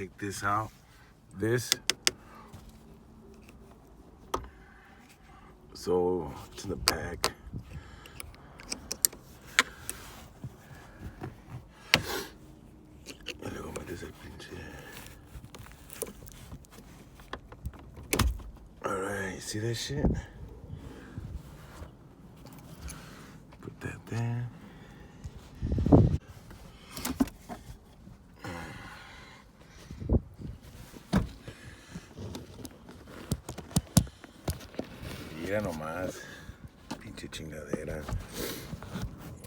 take this out. This. So it's in the back. Y luego metes el pinche. Alright, see that shit? Put that there. Mira nomás. Pinche chingadera.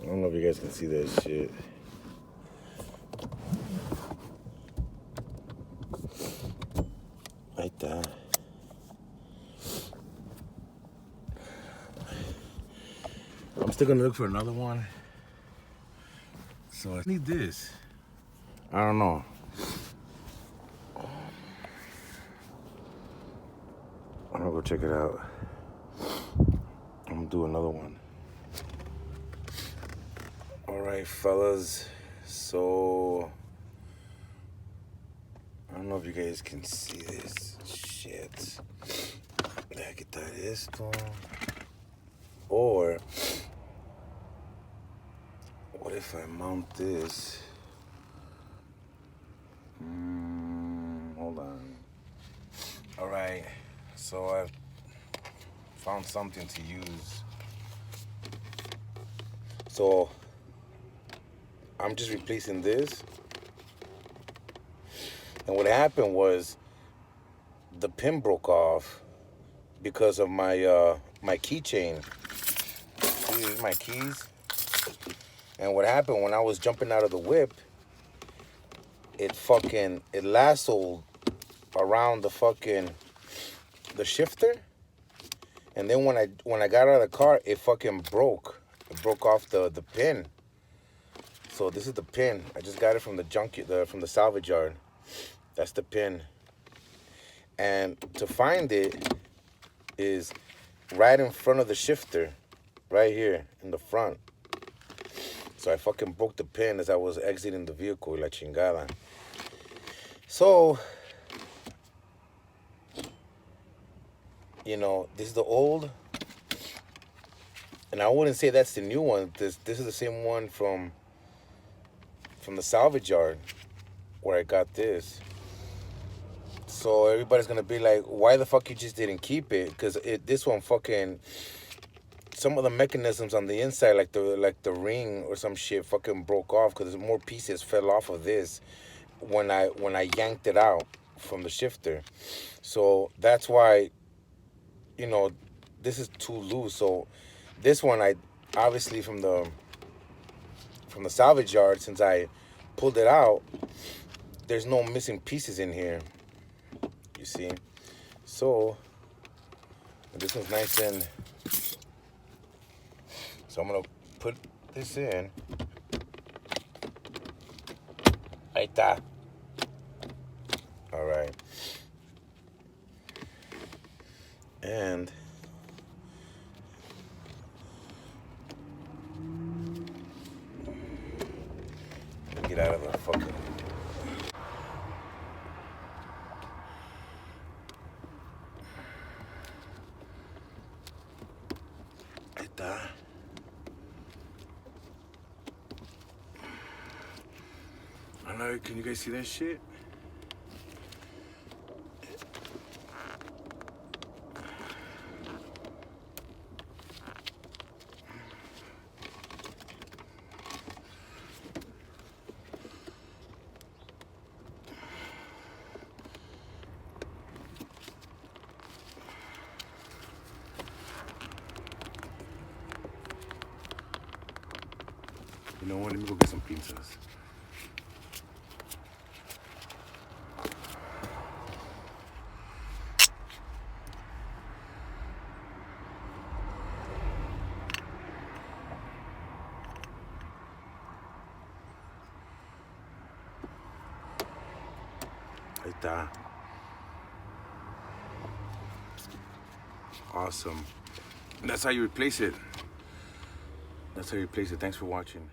I don't know if you guys can see that shit. Ahí está. I'm still gonna look for another one. So I need this. I don't know. I'm gonna go check it out. I'm gonna do another one. All right, fellas. So I don't know if you guys can see this shit. Voy a quitar esto. Or what if I mount this? Hold on. All right. So I've found something to use. So I'm just replacing this. And what happened was the pin broke off because of my my keychain. These are my keys. And what happened when I was jumping out of the whip, it lassoed around the shifter. And then when I got out of the car, it fucking broke. It broke off the pin. So this is the pin. I just got it from from the salvage yard. That's the pin. And to find it is right in front of the shifter, right here in the front. So I fucking broke the pin as I was exiting the vehicle, la chingada. So, you know, this is the old, and I wouldn't say that's the new one. This is the same one from the salvage yard where I got this. So everybody's gonna be like, why the fuck you just didn't keep it? Because this one fucking, some of the mechanisms on the inside, like the ring or some shit, fucking broke off because more pieces fell off of this when I yanked it out from the shifter. So that's why, you know, this is too loose. So this one, I obviously from the salvage yard, since I pulled it out, there's no missing pieces in here. You see? So this one's nice and. So I'm gonna put this in. Ahí está. All right. And get out of the fucking. Ahí está. I know, can you guys see that shit? You know what? Let me go get some pizzas. Ahí está. Awesome. And that's how you replace it. That's how you replace it. Thanks for watching.